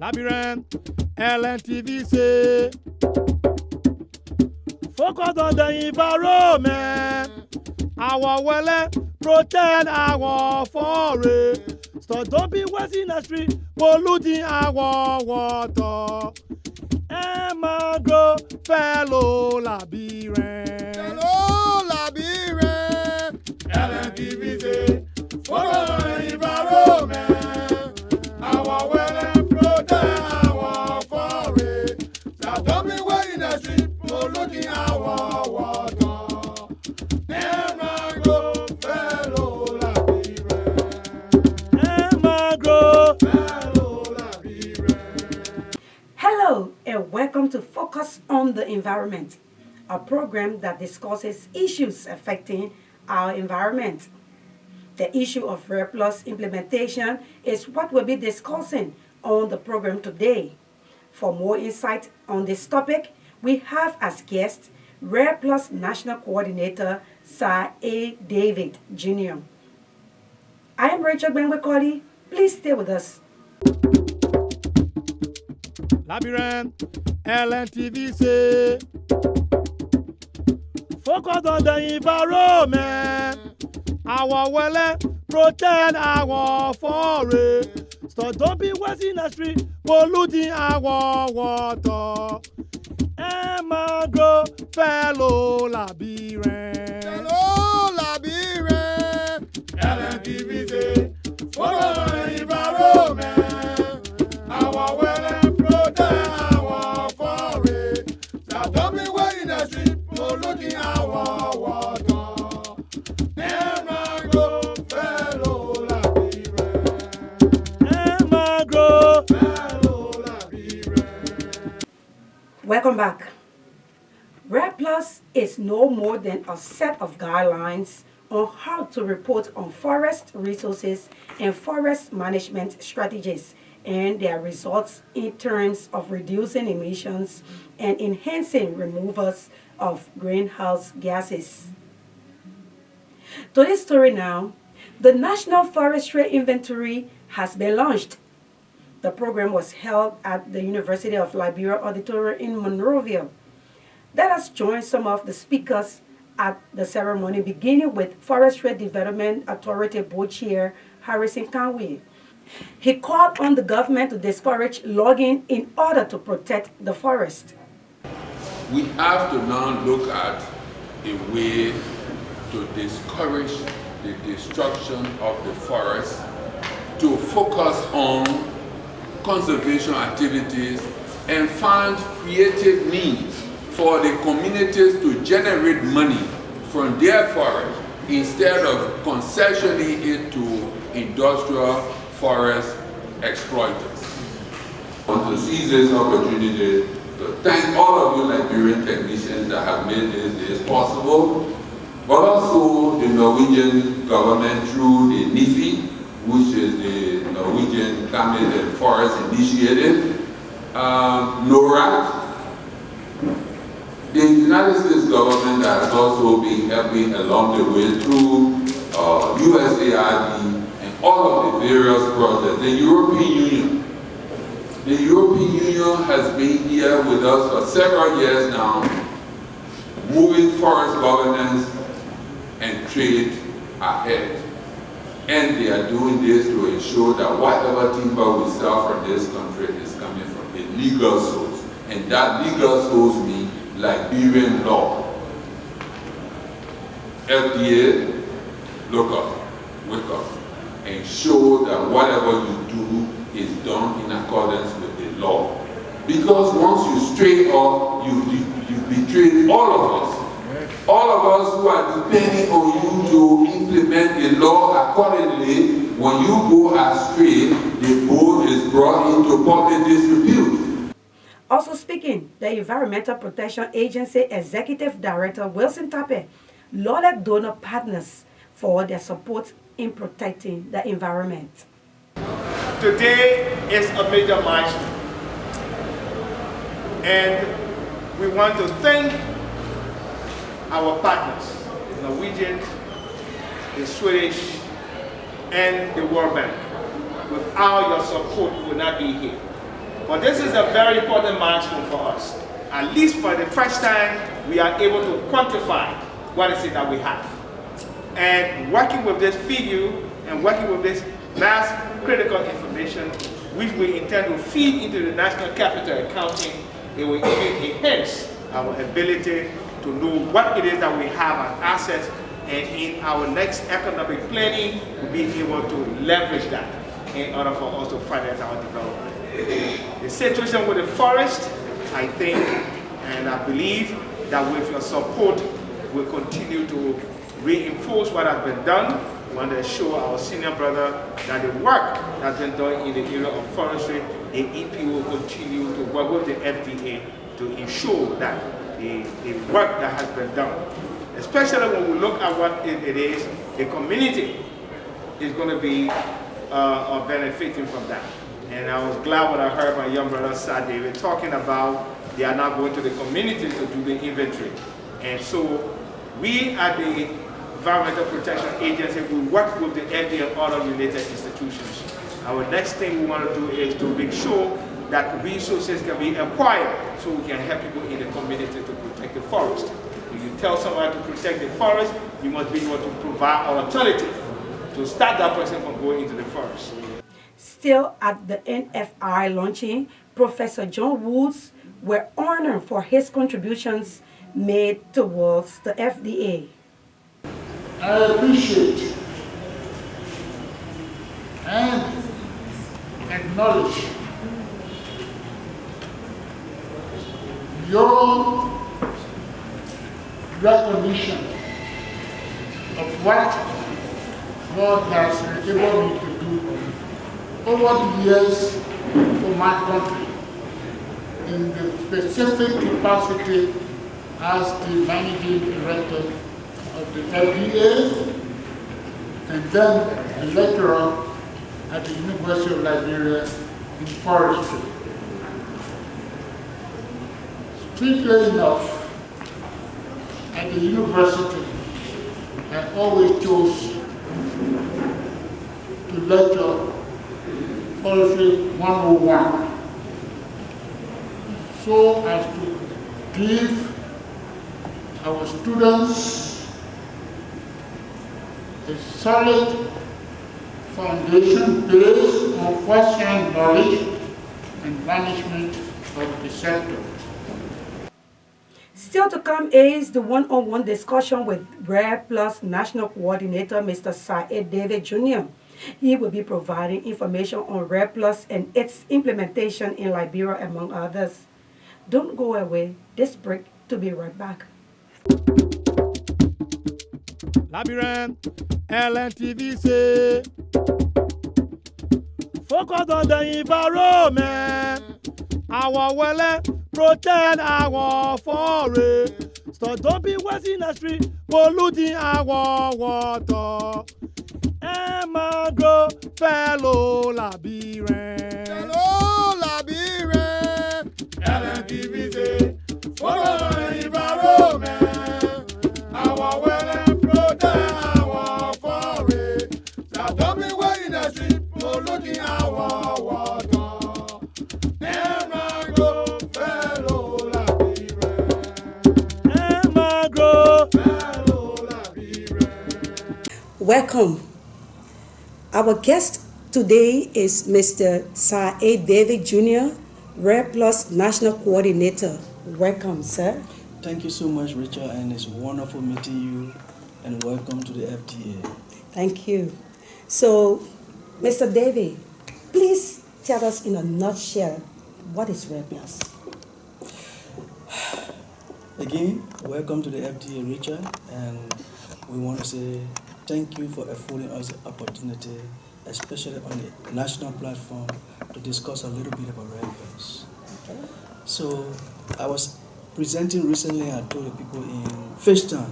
Labyrinth, LNTV say, focus on the environment. Our well protect our forest. So don't be wasting the street, polluting our water. Emma fellow Labyrinth. Hello, Labyrinth. LNTV say, focus on the environment. Our well protect our forest. So don't be wasting the street, polluting our water. Hello and welcome to Focus on the Environment, a program that discusses issues affecting our environment. The issue of REDD+ implementation is what we'll be discussing on the program today. For more insight on this topic, we have as guest REDD+ National Coordinator Sir A. David Jr. I am Rachel Benwekoli. Please stay with us. Labyrinth, LNTV say, focus on the environment. Our well protect our forest. So don't be wasting the street, polluting our water. Emma fellow Labyrinth. Hello, Labyrinth. LNTV say, focus on the environment. Our well protect our forest. So don't be wasting the street, polluting our water. Emma fellow Labyrinth. Emma fellow Labyrinth. Welcome back. REDD+ is no more than a set of guidelines on how to report on forest resources and forest management strategies and their results in terms of reducing emissions and enhancing removals of greenhouse gases. To this story now, the National Forestry Inventory has been launched. The program was held at the University of Liberia Auditorium in Monrovia. Let us join some of the speakers at the ceremony, beginning with Forestry Development Authority Board Chair Harrison Conway. He called on the government to discourage logging in order to protect the forest. We have to now look at a way to discourage the destruction of the forest, to focus on conservation activities and find creative means for the communities to generate money from their forest instead of concessioning it to industrial forest exploiters. I want to seize this opportunity to thank all of you Liberian technicians that have made this possible, but also the Norwegian government through the NIFI, which is the Norwegian Climate and Forest Initiative, NORAD. The United States government has also been helping along the way through USAID and all of the various projects. The European Union. The European Union has been here with us for several years now, moving forest governance and trade ahead. And they are doing this to ensure that whatever timber we sell from this country is coming from a legal source. And that legal source means Liberian law. FDA, look up, wake up, and show that whatever you do is done in accordance with the law. Because once you stray off, you betray all of us. All of us who are depending on you to implement the law accordingly. When you go astray, the board is brought into public disrepute. Also speaking, the Environmental Protection Agency Executive Director Wilson Tappe lauded donor partners for their support in protecting the environment. Today is a major milestone, and we want to thank our partners, the Norwegians, the Swedish, and the World Bank. Without your support, we would not be here. But this is a very important milestone for us. At least for the first time, we are able to quantify what is it that we have. And working with this figure and working with this vast critical information, which we intend to feed into the national capital accounting, it will even enhance our ability to know what it is that we have as assets, and in our next economic planning, we'll be able to leverage that in order for us to finance our development. The situation with the forest, I think and I believe that with your support, we'll continue to reinforce what has been done. We want to assure our senior brother that the work that's been done in the area of forestry, the EP will continue to work with the FDA to ensure that the work that has been done, especially when we look at what it is, the community is going to be benefiting from that. And I was glad when I heard my young brother Sir David talking about they are now going to the community to do the inventory. And so we at the Environmental Protection Agency, we work with the FDA and other related institutions. Our next thing we want to do is to make sure that resources can be acquired so we can help people in the community to protect the forest. If you tell somebody to protect the forest, you must be able to provide an alternative to stop that person from going into the forest. Still at the NFI launching, Professor John Woods were honored for his contributions made towards the FDA. I appreciate and acknowledge your recognition of what God has enabled me to do over the years for my country in the specific capacity as the managing director of the FDA and then a lecturer at the University of Liberia in forestry. Strictly enough, at the university, I always chose to lecture Forestry 101 so as to give our students a solid foundation based on first-hand knowledge and management of the sector. Still to come is the one-on-one discussion with REDD Plus National Coordinator, Mr. Said David Jr. He will be providing information on REDD Plus and its implementation in Liberia, among others. Don't go away. This break to be right back. Labyrinth, LNTV say, focus on the environment. Our well protect our forest. So don't be wasting the street, polluting our water. Mangrove fellow Labyrinth. Hello, Labyrinth. LNTV say, focus on the environment. Our well protect our forest. So don't be wasting the street, polluting our water. Mangrove fellow Labyrinth. Mangrove fellow Labyrinth. Welcome. Our guest today is Mr. Said David Jr., REDD Plus National Coordinator. Welcome, sir. Thank you so much, Richard, and it's wonderful meeting you, and welcome to the FDA. Thank you. So, Mr. David, please tell us in a nutshell, what is REDD Plus? Again, welcome to the FDA, Richard, and we want to say thank you for affording us the opportunity, especially on the national platform, to discuss a little bit about REDD Plus. Okay. So, I was presenting recently, I told the people in Fishtown,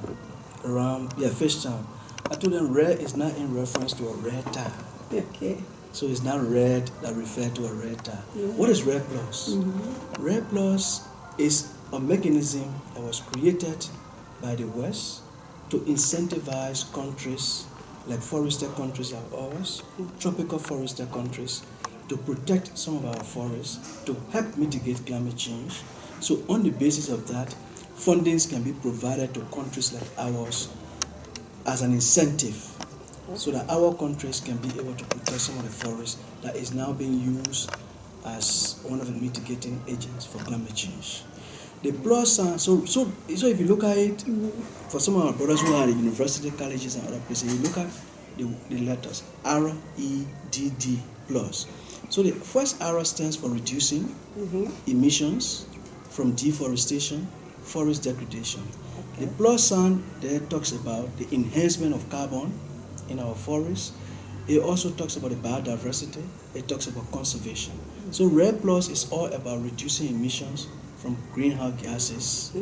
Fishtown, I told them REDD is not in reference to a red tie. Okay. So it's not REDD that refers to a red tie. Yeah. What is REDD Plus? Mm-hmm. REDD Plus is a mechanism that was created by the West to incentivize countries like forested countries like ours, tropical forested countries, to protect some of our forests, to help mitigate climate change. So on the basis of that, fundings can be provided to countries like ours as an incentive so that our countries can be able to protect some of the forests that is now being used as one of the mitigating agents for climate change. The plus, so if you look at it, for some of our brothers who are at university, colleges, and other places, you look at the letters REDD plus. So the first R stands for reducing emissions from deforestation, forest degradation. The plus sign there talks about the enhancement of carbon in our forests. It also talks about the biodiversity. It talks about conservation. So REDD plus is all about reducing emissions from greenhouse gases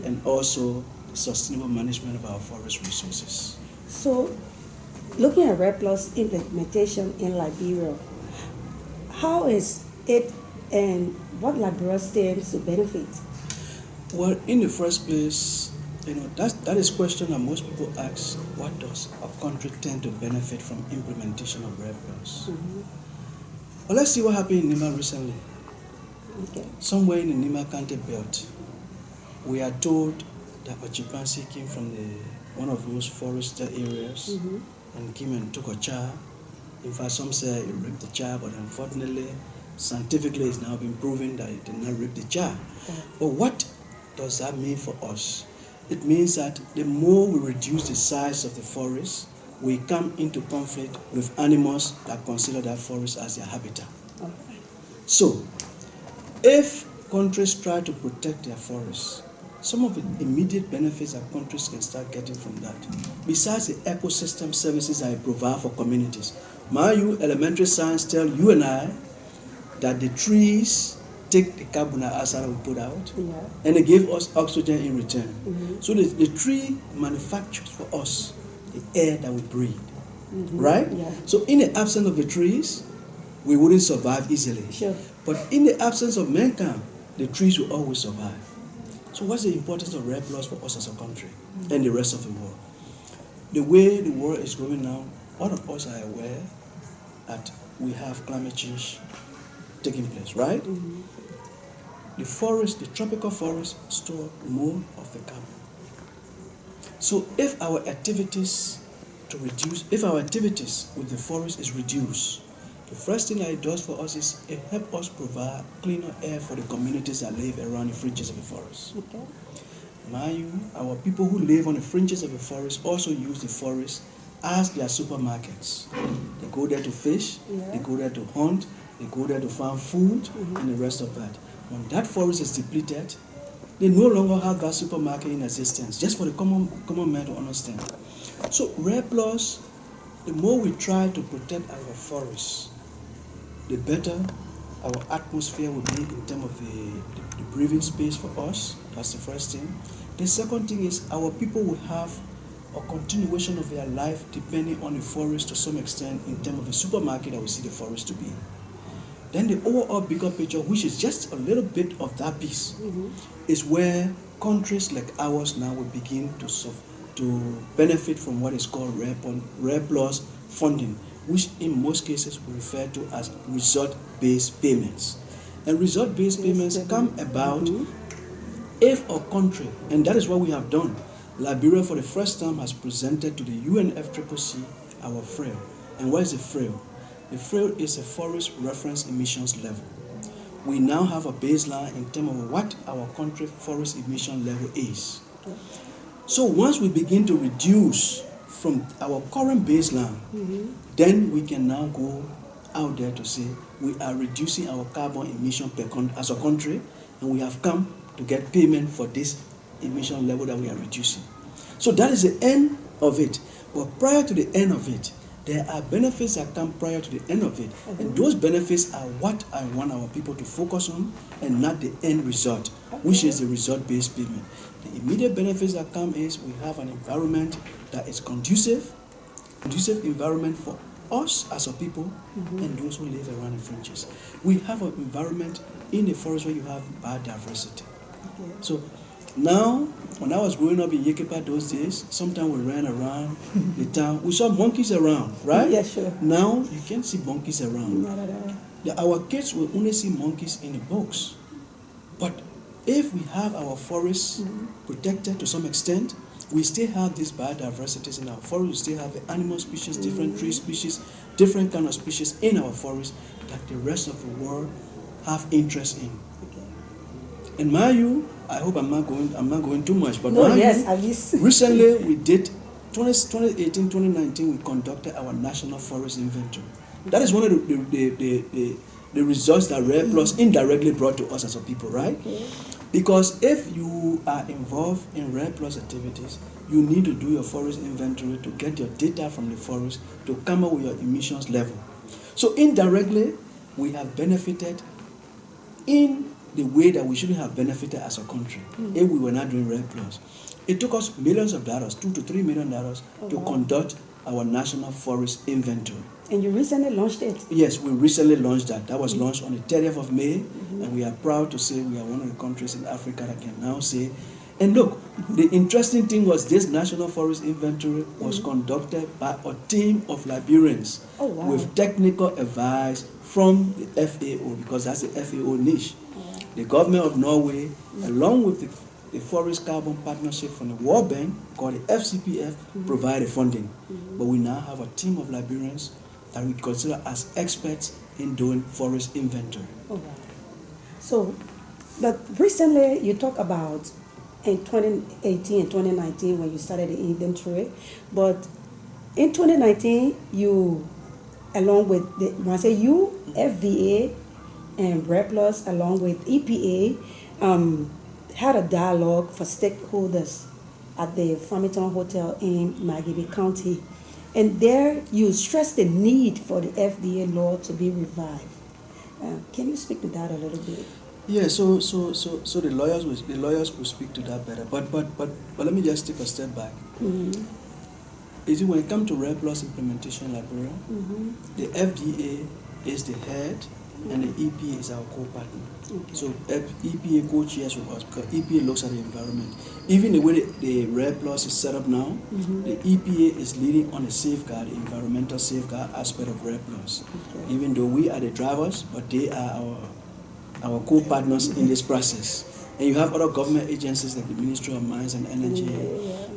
and also the sustainable management of our forest resources. So, looking at REDD plus implementation in Liberia, how is it and what Liberia stands to benefit? Well, in the first place, that is a question that most people ask: what does a country tend to benefit from implementation of REDD plus? Well, let's see what happened in Nima recently. Somewhere in the Nima County belt, we are told that a chimpanzee came from one of those forested areas and came and took a child. In fact, some say it raped the child, but unfortunately, scientifically, it's now been proven that it did not rape the child. But what does that mean for us? It means that the more we reduce the size of the forest, we come into conflict with animals that consider that forest as their habitat. So, if countries try to protect their forests, some of the immediate benefits that countries can start getting from that, besides the ecosystem services that it provides for communities. My elementary science tell you and I that the trees take the carbon dioxide we put out, and they give us oxygen in return. So the tree manufactures for us the air that we breathe, right? So in the absence of the trees, we wouldn't survive easily. But in the absence of mankind, the trees will always survive. So what's the importance of REDD plus for us as a country and the rest of the world? The way the world is going now, all of us are aware that we have climate change taking place, right? The forest, the tropical forest, store more of the carbon. So if our activities with the forest is reduced, the first thing that it does for us is it helps us provide cleaner air for the communities that live around the fringes of the forest. Our people who live on the fringes of the forest also use the forest as their supermarkets. They go there to fish, they go there to hunt, they go there to find food, and the rest of that. When that forest is depleted, they no longer have that supermarket in existence, just for the common man to understand. So REDD plus, the more we try to protect our forests, the better our atmosphere will be in terms of the breathing space for us. That's the first thing. The second thing is our people will have a continuation of their life depending on the forest to some extent in terms of the supermarket that we see the forest to be. Then the overall bigger picture, which is just a little bit of that piece, is where countries like ours now will begin to benefit from what is called REDD plus funding, which in most cases we refer to as result-based payments. And result-based payments come about if a country, and that is what we have done. Liberia for the first time has presented to the UNFCCC our FRAIL. And what is the FRAIL? The FRAIL is a forest reference emissions level. We now have a baseline in terms of what our country forest emission level is. So once we begin to reduce from our current baseline, then we can now go out there to say we are reducing our carbon emission as a country, and we have come to get payment for this emission level that we are reducing. So that is the end of it. But prior to the end of it, there are benefits that come prior to the end of it. And those benefits are what I want our people to focus on and not the end result, which is the result-based payment. The immediate benefits that come is we have an environment that is conducive environment for us as a people and those who live around the fringes. We have an environment in the forest where you have biodiversity. So now, when I was growing up in Yekepa those days, sometimes we ran around the town. We saw monkeys around, right? Yeah, sure. Now, you can't see monkeys around. Our kids will only see monkeys in the books. But if we have our forests protected to some extent, we still have these biodiversities in our forest. We still have the animal species, different tree species, different kind of species in our forest that the rest of the world have interest in. In my view, I hope I'm not going too much, but at least. Recently we did 2018, 2019, we conducted our national forest inventory. That is one of the results that REDD Plus indirectly brought to us as a people, right? Okay. Because if you are involved in REDD Plus activities, you need to do your forest inventory to get your data from the forest to come up with your emissions level. So indirectly, we have benefited in the way that we shouldn't have benefited as a country if we were not doing REDD Plus. It took us millions of dollars, $2 to $3 million, to conduct our national forest inventory. And you recently launched it? Yes, we recently launched that. That was launched on the 30th of May, and we are proud to say we are one of the countries in Africa that can now say. And look, the interesting thing was this national forest inventory was conducted by a team of Liberians with technical advice from the FAO, because that's the FAO niche. The government of Norway, along with the Forest Carbon Partnership from the World Bank, called the FCPF, provided funding. But we now have a team of Liberians that we consider as experts in doing forest inventory. So, but recently you talk about in 2018 and 2019 when you started the inventory, but in 2019 you, along with when I say you, FVA and REDD Plus, along with EPA, had a dialogue for stakeholders at the Farmington Hotel in Magabe County. And there you stressed the need for the FDA law to be revived. Can you speak to that a little bit? Yeah, so the lawyers will speak to that better. But let me just take a step back. You see, when it comes to REDD Plus implementation in Liberia, the FDA is the head and the EPA is our co-partner. So EPA co-chairs with us because EPA looks at the environment. Even the way the REDD Plus is set up now, the EPA is leading on the safeguard, the environmental safeguard aspect of REDD Plus. Even though we are the drivers, but they are our co-partners in this process. And you have other government agencies like the Ministry of Mines and Energy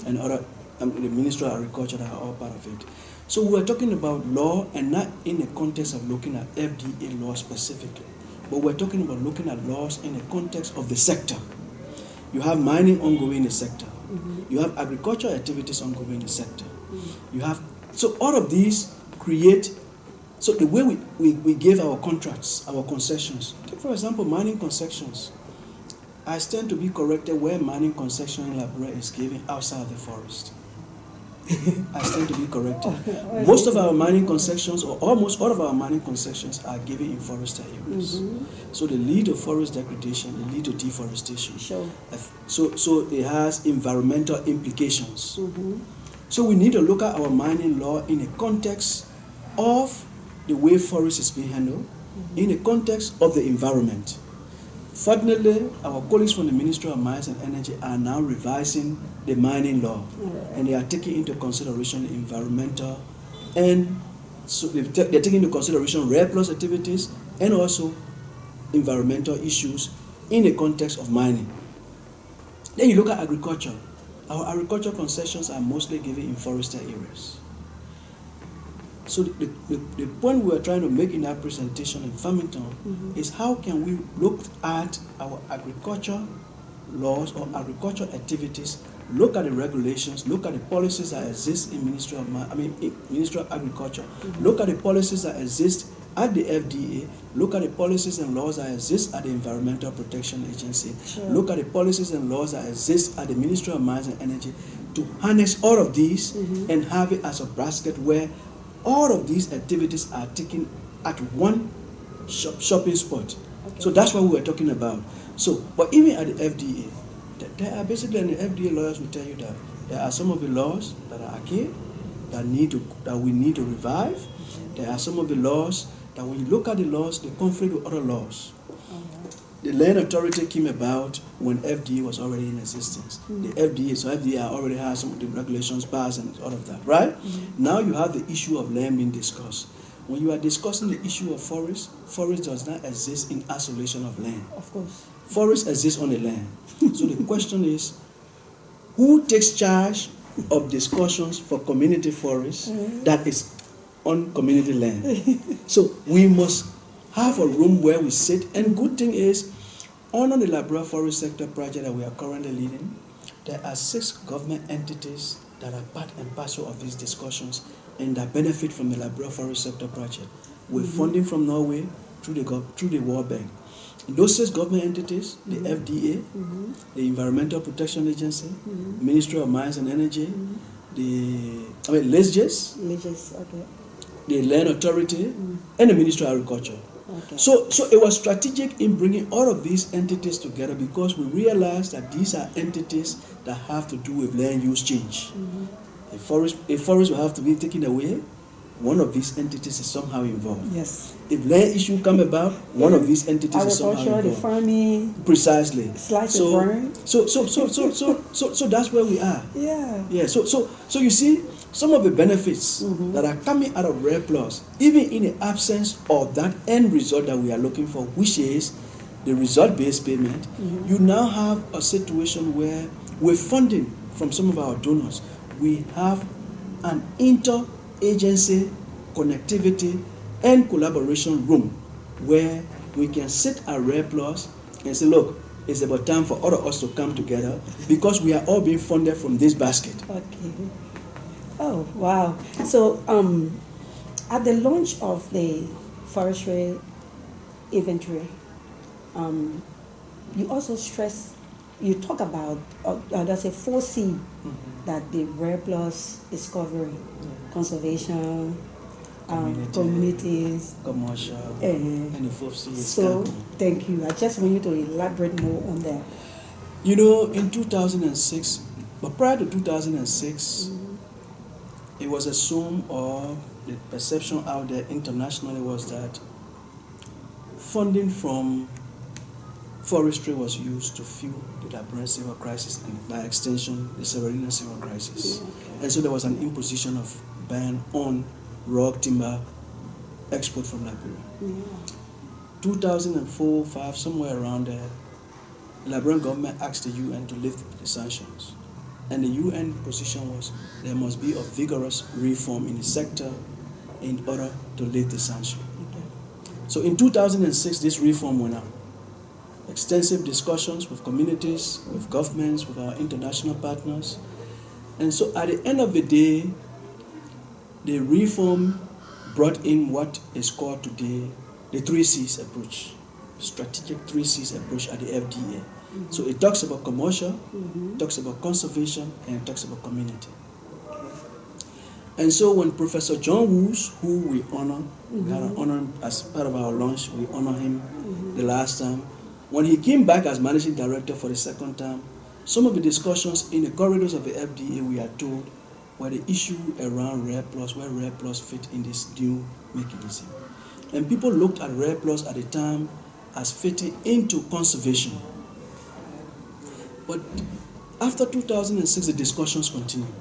and other the Ministry of Agriculture that are all part of it. So we're talking about law, and not in the context of looking at FDA law specifically, but we're talking about looking at laws in the context of the sector. You have mining ongoing in the sector. You have agricultural activities ongoing in the sector. You have, so all of these create, so the way we give our contracts, our concessions, take for example mining concessions. I stand to be corrected where mining concession in Liberia is given outside of the forest. I stand to be corrected. Most of our mining concessions, or almost all of our mining concessions, are given in forested areas. So they lead to forest degradation, they lead to deforestation. So it has environmental implications. So we need to look at our mining law in the context of the way forest is being handled, in the context of the environment. Fortunately, our colleagues from the Ministry of Mines and Energy are now revising the mining law, and they are taking into consideration the environmental, and so they're taking into consideration REDD Plus activities and also environmental issues in the context of mining. Then you look at agriculture. Our agricultural concessions are mostly given in forested areas. So the point we are trying to make in our presentation in Farmington is how can we look at our agriculture laws or agricultural activities, look at the regulations, look at the policies that exist in Ministry of Agriculture, look at the policies that exist at the FDA, look at the policies and laws that exist at the Environmental Protection Agency, look at the policies and laws that exist at the Ministry of Mines and Energy, to harness all of these and have it as a basket where all of these activities are taken at one shopping spot. So that's what we were talking about. So, but even at the FDA, there are basically, and the FDA lawyers will tell you that there are some of the laws that are archaic, that we need to revive. There are some of the laws that when you look at the laws, they conflict with other laws. The land authority came about when FDA was already in existence. The FDA already has some of the regulations passed and all of that, right? Now you have the issue of land being discussed. when you are discussing the issue of forest, forest does not exist in isolation of land. Of course. Forest exists on the land. So the question is, who takes charge of discussions for community forests that is on community land? So we must have a room where we sit, and good thing is, on the Labrador Forest Sector project that we are currently leading, there are 6 government entities that are part and parcel of these discussions and that benefit from the Labrador Forest Sector project with funding from Norway through the World Bank. In those 6 government entities, the FDA, the Environmental Protection Agency, Ministry of Mines and Energy, LESGES, Okay. the Land Authority, and the Ministry of Agriculture. Okay. So it was strategic in bringing all of these entities together because we realized that these are entities that have to do with land use change. A forest will have to be taken away. One of these entities is somehow involved. Yes. If land issue come about, one of these entities is somehow Agriculture, involved. the farming. Precisely. Slice and burn. So that's where we are. Yeah. Yeah. So you see some of the benefits that are coming out of REDD+, even in the absence of that end result that we are looking for, which is the result-based payment. You now have a situation where, with funding from some of our donors, we have an inter-agency connectivity and collaboration room where we can sit at REDD+ and say, look, it's about time for all of us to come together because we are all being funded from this basket. Okay. Oh, wow. So, at the launch of the forestry inventory, you also you talk about, there's a 4C that the REDD+ is covering: conservation, communities, commercial, and the 4C is so, carbon. thank you. I just want you to elaborate more on that. You know, in 2006, but prior to 2006, it was assumed, or the perception out there internationally was that funding from forestry was used to fuel the Liberian civil crisis and by extension the Sierra Leone civil crisis. And so there was an imposition of ban on raw timber export from Liberia. 2004-5, somewhere around there, the Liberian government asked the UN to lift the sanctions. And the UN position was there must be a vigorous reform in the sector in order to lift the sanction. So in 2006, this reform went out. Extensive discussions with communities, with governments, with our international partners. And so at the end of the day, the reform brought in what is called today the 3Cs approach, strategic 3Cs approach at the FDA. So it talks about commercial, talks about conservation, and it talks about community. And so when Professor John Woos, who we honor, we had an honor as part of our launch, we honor him the last time. When he came back as managing director for the second time, some of the discussions in the corridors of the FDA, we are told, were the issue around REDD+, where REDD+ fit in this new mechanism. And people looked at REDD+ at the time as fitting into conservation. But after 2006, the discussions continued.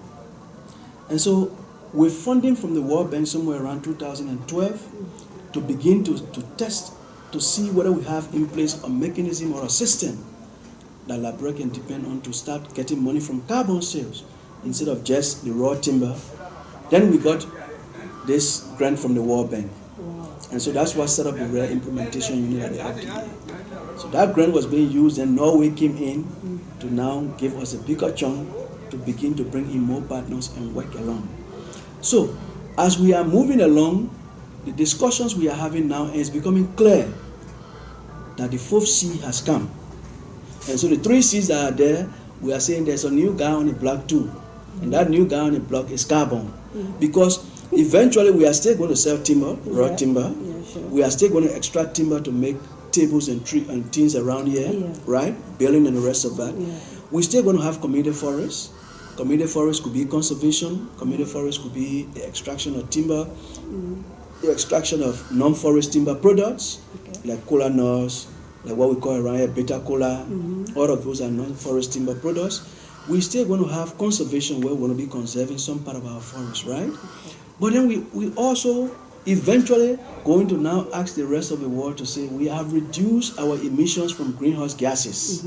And so, with funding from the World Bank somewhere around 2012, to begin to test, to see whether we have in place a mechanism or a system that Liberia can depend on to start getting money from carbon sales instead of just the raw timber, then we got this grant from the World Bank. And so that's what set up the REDD implementation unit at the FDA. So that grant was being used, and Norway came in to now give us a bigger chunk to begin to bring in more partners and work along. So as we are moving along, the discussions we are having now is becoming clear that the 4C has come. And so the 3Cs that are there, we are saying there's a new guy on the block too. And that new guy on the block is carbon. Because eventually we are still going to sell timber, raw timber. Sure. We are still going to extract timber to make tables and things around here, right? Building and the rest of that. We're still going to have community forests. Community forests could be conservation. Community forests could be the extraction of timber, the extraction of non-forest timber products, like cola nuts, like what we call around here beta cola. All of those are non-forest timber products. We're still going to have conservation where we're going to be conserving some part of our forest, right? But then we also eventually going to now ask the rest of the world to say we have reduced our emissions from greenhouse gases,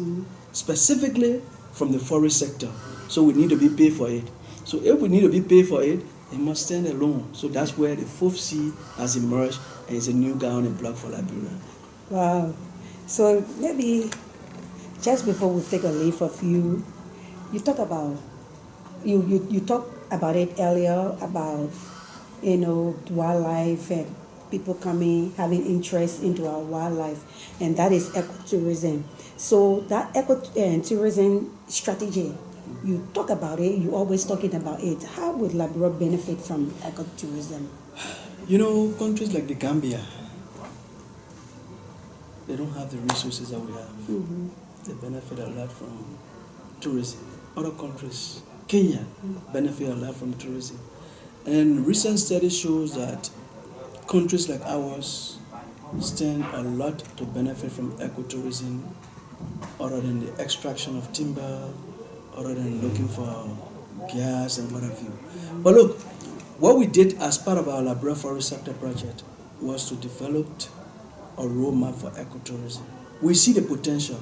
specifically from the forest sector. So we need to be paid for it. So if we need to be paid for it, it must stand alone. So that's where the fourth C has emerged and is a new guy on the block for Liberia. Wow. So maybe just before we take a leave of you, you talk about you talked about it earlier about wildlife and people coming having interest into our wildlife, and that is ecotourism. So that ecotourism strategy, you talk about it. You always talking about it. How would Liberia benefit from ecotourism? Countries like the Gambia, they don't have the resources that we have. They benefit a lot from tourism. Other countries, Kenya, benefit a lot from tourism. And recent study shows that countries like ours stand a lot to benefit from ecotourism, other than the extraction of timber, other than looking for gas and what have you. But look, what we did as part of our Liberia Forest Sector project was to develop a roadmap for ecotourism. We see the potential.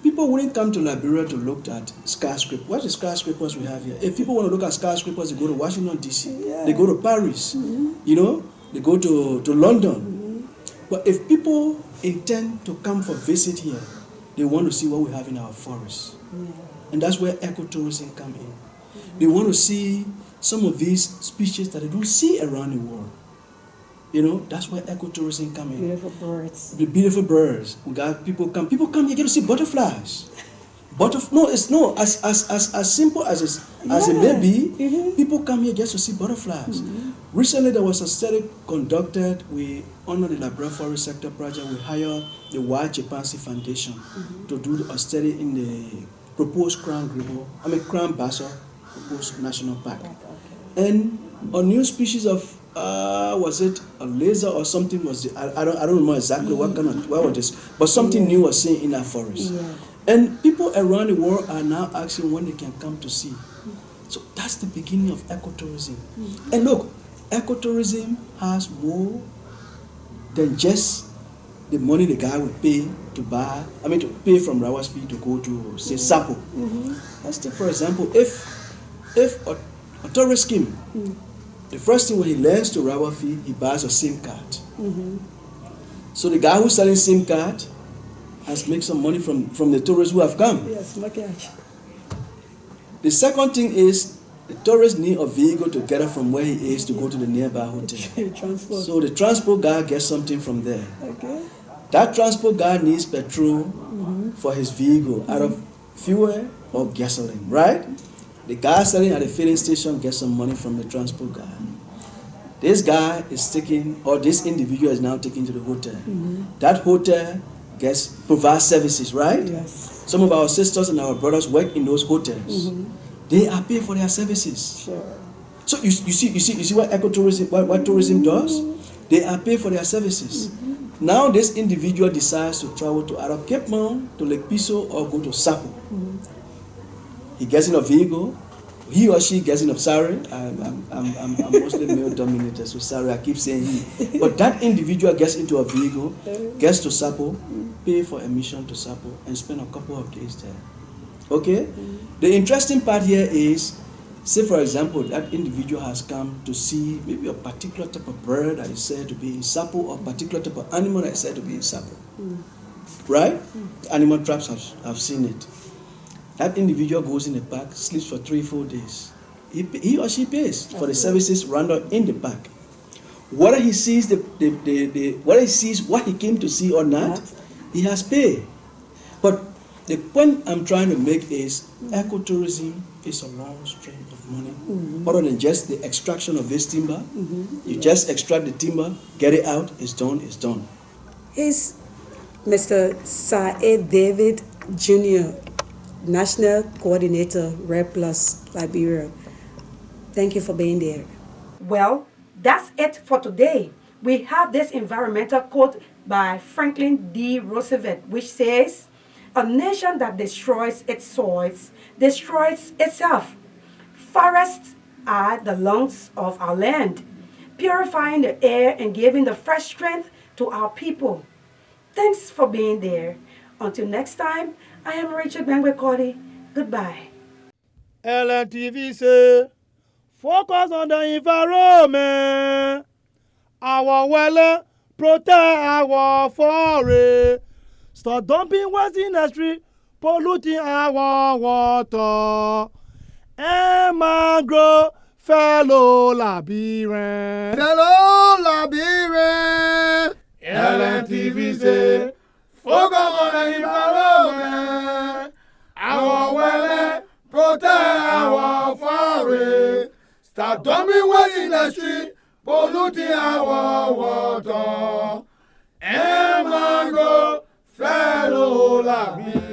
People wouldn't come to Liberia to look at skyscrapers. What's the skyscrapers we have here? If people want to look at skyscrapers, they go to Washington, D.C., they go to Paris, they go to London. But if people intend to come for visit here, they want to see what we have in our forests. And that's where ecotourism come in. They want to see some of these species that they don't see around the world. That's where ecotourism come in. Beautiful birds. The beautiful birds. We got people come. People come, you get to see butterflies. No, it's no as simple as it may be. People come here just to see butterflies. Recently, there was a study conducted. We, under the Liberia Forest Sector project, we hired the Wild Chimpanzee Foundation to do a study in the proposed Crown Bassa proposed national park. And a new species of was it a lizard or something? I don't remember exactly what was this, but something new was seen in that forest. And people around the world are now asking when they can come to see. So that's the beginning of ecotourism. And look, ecotourism has more than just the money the guy will pay to pay from Rawas fee to go to, say, Sapo. Let's take, for example, if a tourist scheme, the first thing when he learns to Rawa fee, he buys a SIM card. So the guy who's selling SIM card has made some money from the tourists who have come. Yes, cash. The second thing is the tourist need a vehicle to get up from where he is to go to the nearby hotel. Transport. So the transport guy gets something from there. Okay. That transport guy needs petrol for his vehicle, either fuel or gasoline, right? The guy selling at the filling station gets some money from the transport guy. This guy is this individual is now taken to the hotel. That hotel provides services, right? Yes. Some of our sisters and our brothers work in those hotels. They are paid for their services. Sure. So you see what ecotourism, what tourism does? They are paid for their services. Now this individual decides to travel to either Cape Mount, to Lake Piso, or go to Sapo. He gets in a vehicle. He or she gets in a sorry. I'm mostly male dominated, so sorry I keep saying he. But that individual gets into a vehicle, gets to Sapo, pay for admission to Sapo, and spend a couple of days there. Okay? The interesting part here is, say for example, that individual has come to see maybe a particular type of bird that is said to be in Sapo, or a particular type of animal that is said to be in Sapo. Right? Animal traps have seen it. That individual goes in the park, sleeps for 3-4 days. He or she pays for the services rendered in the park. Whether he sees what he came to see or not, he has paid. But the point I'm trying to make is ecotourism is a long stream of money, other than just the extraction of this timber. You just extract the timber, get it out, it's done. Is Mr. Sir A. David Jr., National Coordinator, REDD Plus Liberia. Thank you for being there. Well, that's it for today. We have this environmental quote by Franklin D. Roosevelt, which says, "A nation that destroys its soils destroys itself. Forests are the lungs of our land. purifying the air and giving the fresh strength to our people. Thanks for being there. Until next time, I am Rachel Bengwe-Cody. Goodbye. LNTV say, focus on the environment. Our well, protect our forest. Stop dumping waste in the street, polluting our water. And mangrove fellow labyrinth. Fellow labyrinth. LNTV say, focus on the environment. Our well, protect our forest. Stop dumping waste in the street, polluting our water. And mangrove fellow labyrinth.